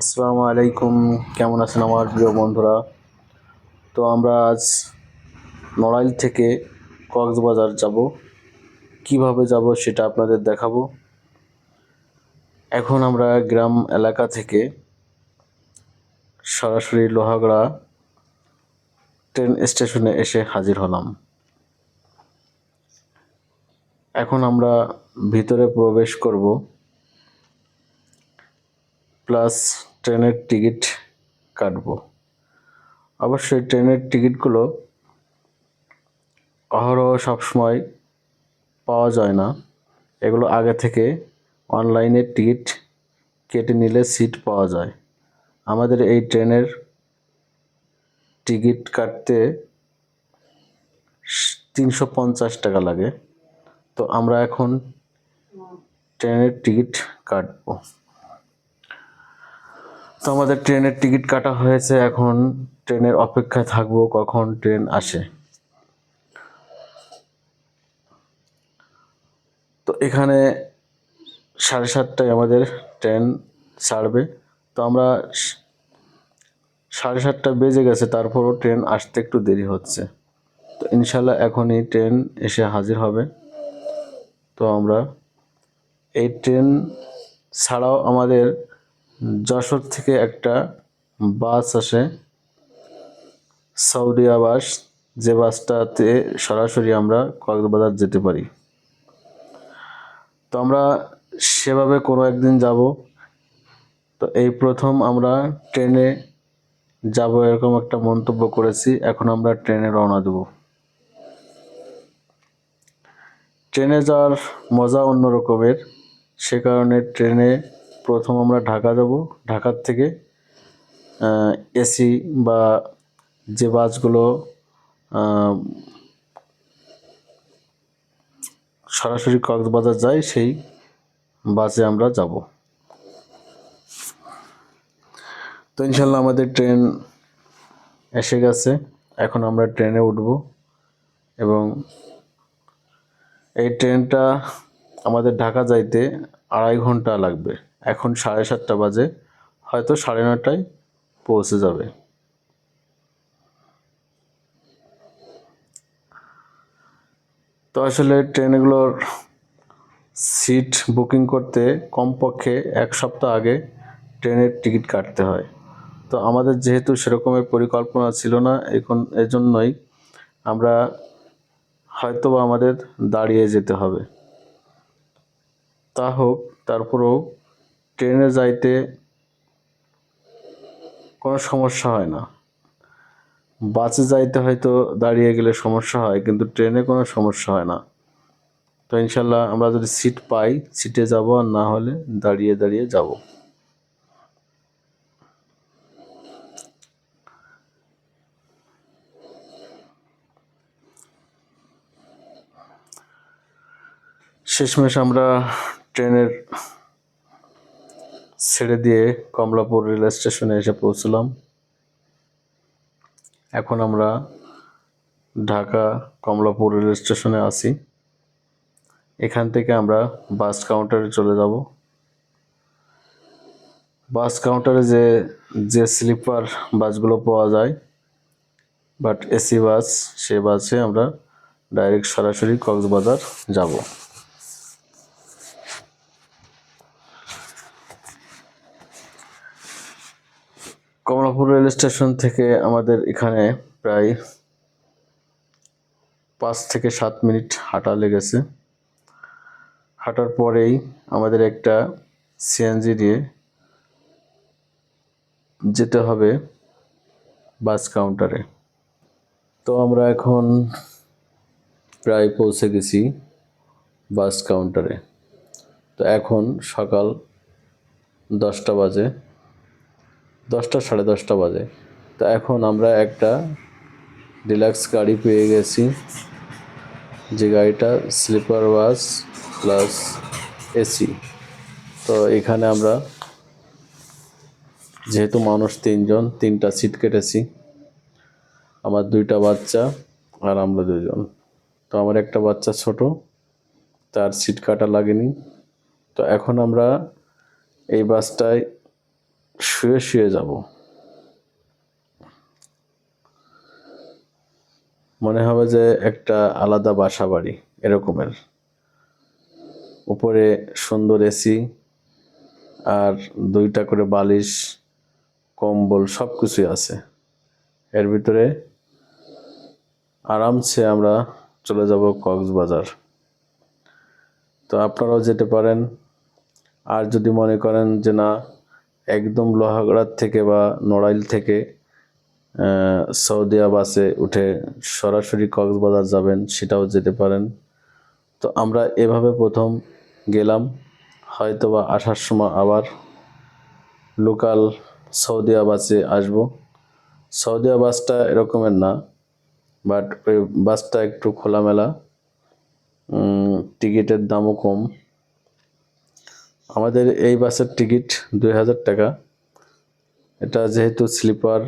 আসসালামু আলাইকুম। কেমন আছেন আমার প্রিয় বন্ধুরা? তো আমরা আজ নড়াইল থেকে কক্সবাজার যাব। কিভাবে যাব সেটা আপনাদের দেখাবো। এখন আমরা গ্রাম এলাকা থেকে সরাসরি লোহাগড়া ট্রেন স্টেশনে এসে হাজির হলাম। এখন আমরা ভিতরে প্রবেশ করব, প্লাস ট্রেনের টিকিট কাটবো। অবশ্যই ট্রেনের টিকিটগুলো অহরহ সবসময় পাওয়া যায় না। এগুলো আগে থেকে অনলাইনে টিকিট কেটে নিলে সিট পাওয়া যায়। আমাদের এই ট্রেনের টিকিট কাটতে 350 টাকা লাগে। তো আমরা এখন ট্রেনের টিকিট কাটবো। তো আমাদের ট্রেনের টিকিট কাটা হয়েছে। এখন ট্রেনের অপেক্ষায় থাকবো কখন ট্রেন আসে। তো এখানে 7:30টায় আমাদের ট্রেন ছাড়বে। তো আমরা 7:30 বেজে গেছে, তারপরও ট্রেন আসতে একটু দেরি হচ্ছে। তো ইনশাল্লাহ এখনই ট্রেন এসে হাজির হবে। তো আমরা এই ট্রেন ছাড়াও আমাদের যশোর থেকে একটা বাস আসে, সৌদিয়া বাস, যে বাসটাতে সরাসরি আমরা কক্সবাজার যেতে পারি। তো আমরা সেভাবে কোনো একদিন যাব। তো এই প্রথম আমরা ট্রেনে যাব এরকম একটা মন্তব্য করেছি। এখন আমরা ট্রেনে রওনা দেব। ট্রেনে যাওয়ার মজা অন্য রকমের। সে কারণে ট্রেনে প্রথম আমরা ঢাকা যাব। ঢাকার থেকে এসি বা যে বাসগুলো সরাসরি কক্সবাজার যায় সেই বাসে আমরা যাব। তো ইনশাল্লাহ আমাদের ট্রেন এসে গেছে। এখন আমরা ট্রেনে উঠব এবং এই ট্রেনটা আমাদের ঢাকা যাইতে 2.5 ঘন্টা লাগবে। এখন 7:30 বাজে, হয়তো 9:30টায় পৌঁছে যাবে। তো আসলে ট্রেনগুলোর সিট বুকিং করতে কমপক্ষে 1 সপ্তাহ আগে ট্রেনের টিকিট কাটতে হয়। তো আমাদের যেহেতু সেরকমের পরিকল্পনা ছিল না, এখন এজন্যই আমরা হয়তোবা আমাদের দাঁড়িয়ে যেতে হবে। তা হোক, তারপরেও ট্রেনে যাইতে কোনো সমস্যা হয় না। বাসে যাইতে হয়তো দাঁড়িয়ে গেলে সমস্যা হয়, কিন্তু ট্রেনে কোনো সমস্যা হয় না। তো ইনশাল্লাহ আমরা যদি সিট পাই সিটে যাব, আর না হলে দাঁড়িয়ে দাঁড়িয়ে যাব। শেষমেশ আমরা ট্রেনের ছেড়ে দিয়ে কমলাপুর রেল স্টেশনে এসে পৌঁছলাম। এখন আমরা ঢাকা কমলাপুর রেল স্টেশনে আছি। এখান থেকে আমরা বাস কাউন্টারে চলে যাব। বাস কাউন্টারে যে স্লিপার বাসগুলো পাওয়া যায়, বাট এসি বাস, সে বাসে আমরা ডাইরেক্ট সরাসরি কক্সবাজার যাব। কমলাপুর রেল স্টেশন থেকে আমাদের এখানে প্রায় 5 থেকে 7 মিনিট হাঁটা লেগেছে। হাঁটার পরেই আমাদের একটা সিএনজি দিয়ে যেতে হবে বাস কাউন্টারে। তো আমরা এখন প্রায় পৌঁছে গেছি বাস কাউন্টারে। তো এখন সকাল 10টা বাজে, 10টা 10:30 বাজে। তো এখন আমরা একটা ডিলাক্স গাড়ি পেয়ে গেছি, যে গাড়িটা স্লিপার বাস প্লাস এসি। তো এখানে আমরা যেহেতু মানুষ 3জন, 3টা সিট কেটেছি। আমার 2টা বাচ্চা আর আমরা 2জন। তো আমার একটা বাচ্চা ছোট, তার সিট কাটা লাগেনি। তো এখন আমরা এই বাসটায় শুয়ে শুয়ে যাব। মনে হবে যে একটা আলাদা বাসা বাড়ি এরকমের। উপরে সুন্দর এসি আর 2টা করে বালিশ, কম্বল সব কিছুই আছে। এর ভিতরে আরামসে আমরা চলে যাব কক্সবাজার। তো আপনারাও যেতে পারেন। আর যদি মনে করেন যে না, একদম লোহাগড়ার থেকে বা নড়াইল থেকে সৌদিয়া বাসে উঠে সরাসরি কক্সবাজার যাবেন, সেটাও যেতে পারেন। তো আমরা এভাবে প্রথম গেলাম, হয়তোবা আসার সময় আবার লোকাল সৌদিয়া বাসে আসব। সৌদিয়া বাসটা এরকমের না, বাট ওই বাসটা একটু খোলামেলা, টিকিটের দামও কম। আমাদের এই বাসের টিকিট 2000 টাকা। এটা যেহেতু স্লিপার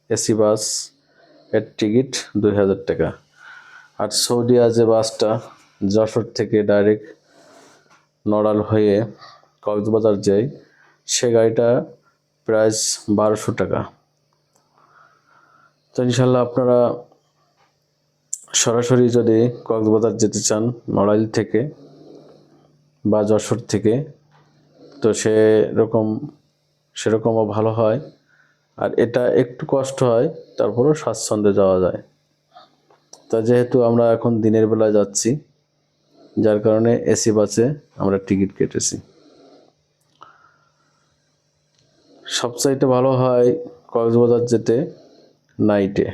এসি বাস, এর টিকিট 2000 টাকা। আর সৌদিয়া যে বাসটা যশোর থেকে ডাইরেক্ট নড়াল হয়ে কক্সবাজার যায়, সে গাড়িটা প্রাইস 1200 টাকা। তো ইনশাল্লাহ আপনারা সরাসরি যদি কক্সবাজার যেতে চান নড়াইল থেকে বা যশোর থেকে, তো সেরকমও ভালো হয়। আর এটা একটু কষ্ট হয়, তারপরেও স্বাচ্ছন্দ্যে যাওয়া যায়। তা যেহেতু আমরা এখন দিনের বেলা যাচ্ছি, যার কারণে এসি বাসে আমরা টিকিট কেটেছি। সবচাইতে ভালো হয় কক্সবাজার যেতে নাইটে,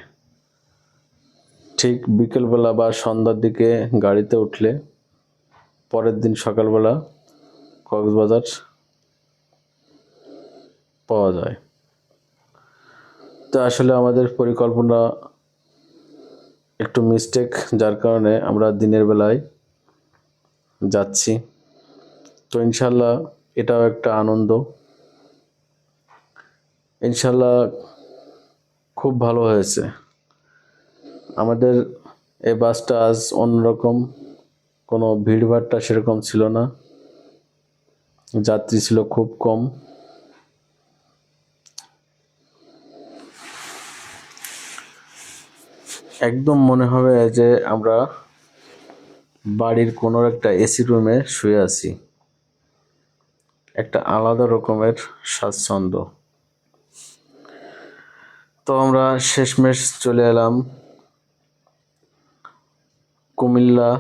ঠিক বিকেলবেলা বা সন্ধ্যার দিকে গাড়িতে উঠলে পরের দিন সকালবেলা কক্সবাজার পাওয়া যায়। তো আসলে আমাদের পরিকল্পনা একটু মিস্টেক, যার কারণে আমরা দিনের বেলায় যাচ্ছি। তো ইনশাল্লাহ এটাও একটা আনন্দ। ইনশাল্লাহ খুব ভালো হয়েছে। আমাদের এই বাসটা আজ অন্যরকম, কোনো ভিড়ভাট্টা সেরকম ছিল না, যাত্রী ছিল খুব কম। একদম মনে হবে যে আমরা বাড়ির কোনো একটা এসি রুমে শুয়ে আছি। একটা আলাদা রকমের স্বাচ্ছন্দ্য। তো আমরা শেষমেশ চলে এলাম কুমিল্লা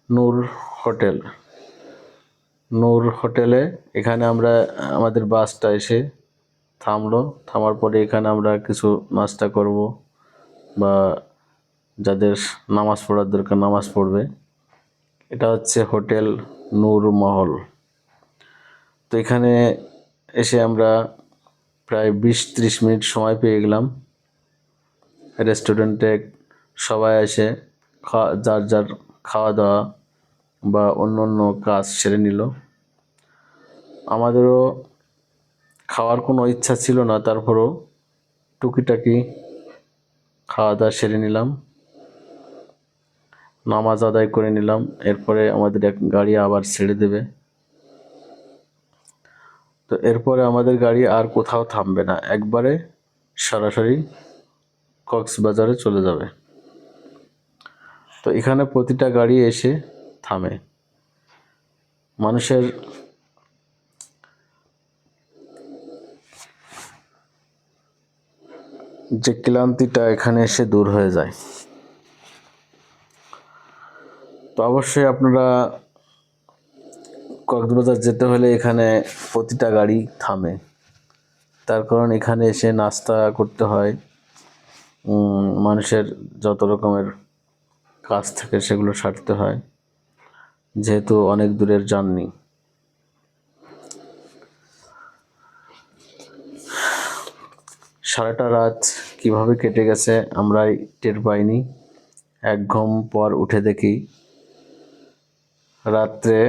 নূর হোটেল। নূর হোটেলে এখানে আমাদের বাসটা এসে থামলো। থামার পরে এখানে আমরা কিছু নাস্তা করব, বা যাদের নামাজ পড়ার দরকার নামাজ পড়বে। এটা হচ্ছে হোটেল নূর মহল। তো এখানে এসে আমরা প্রায় 20-30 মিনিট সময় পেয়ে গেলাম। রেস্টুরেন্টে সবাই এসে যার যার খাওয়া দাওয়া বা অন্য অন্য কাজ সেরে নিল। আমাদেরও খাওয়ার কোনো ইচ্ছা ছিল না, তারপরও টুকিটাকি খাওয়া দাওয়া সেরে নিলাম, নামাজ আদায় করে নিলাম। এরপরে আমাদের এক গাড়ি আবার ছেড়ে দেবে। তো এরপরে আমাদের গাড়ি আর কোথাও থামবে না, একবারে সরাসরি কক্সবাজারে চলে যাবে। তো এখানে প্রতিটা গাড়ি এসে থামে। মানুষের যে ক্লান্তিটা এখানে এসে দূর হয়ে যায়। তো অবশ্যই আপনারা কক্সবাজার যেতে হলে এখানে প্রতিটা গাড়ি থামে, তার কারণ এখানে এসে নাস্তা করতে হয়, মানুষের যত রকমের কাজ থাকে সেগুলো সারতে হয়, যেহেতু অনেক দূরের জার্নি। সারাটা রাত কিভাবে কেটে গেছে আমরাই টের পাইনি। এক ঘুম পর উঠে দেখি রাত্রে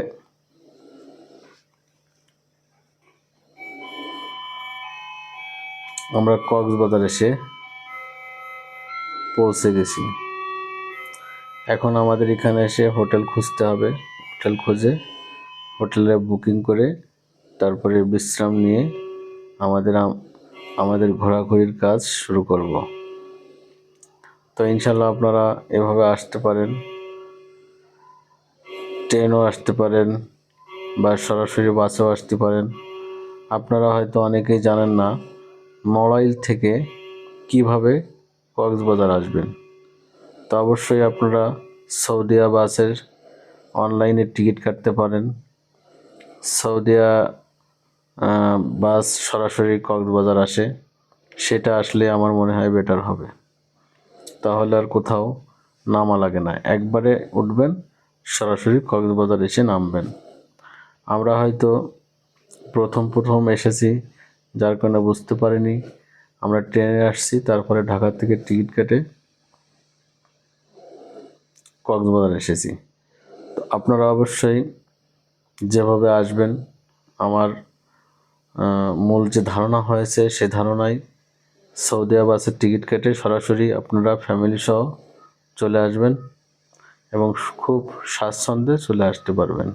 আমরা কক্সবাজার এসে পৌঁছে গেছি। এখন আমাদের এখানে এসে হোটেল খুঁজতে হবে। হোটেল খুঁজে হোটেলে বুকিং করে তারপরে বিশ্রাম নিয়ে আমাদের ঘোরাঘুরির কাজ শুরু করব। তো ইনশাল্লাহ আপনারা এভাবে আসতে পারেন, ট্রেনও আসতে পারেন বা সরাসরি বাসেও আসতে পারেন। আপনারা হয়তো অনেকেই জানেন না নড়াইল থেকে কিভাবে কক্সবাজার আসবেন। তো অবশ্যই আপনারা সৌদিয়া বাসের অনলাইনে টিকিট কাটতে পারেন। সৌদিয়া বাস সরাসরি কক্সবাজার আসে, সেটা আসলে আমার মনে হয় বেটার হবে। তাহলে আর কোথাও নামা লাগে না, একবারে উঠবেন সরাসরি কক্সবাজার এসে নামবেন। আমরা হয়তো প্রথম এসেছি, যার কারণে বুঝতে পারিনি। আমরা ট্রেনে আসছি, তারপরে ঢাকা থেকে টিকিট কেটে কক্সবাজার এসেছি। তো আপনারা অবশ্যই যেভাবে আসবেন, আমার মূল যে ধারণা হয়েছে সে ধারণায় সৌদিয়া বাসের টিকিট কেটে সরাসরি আপনারা ফ্যামিলি সহ চলে আসবেন এবং খুব স্বাচ্ছন্দ্যে চলে আসতে পারবেন।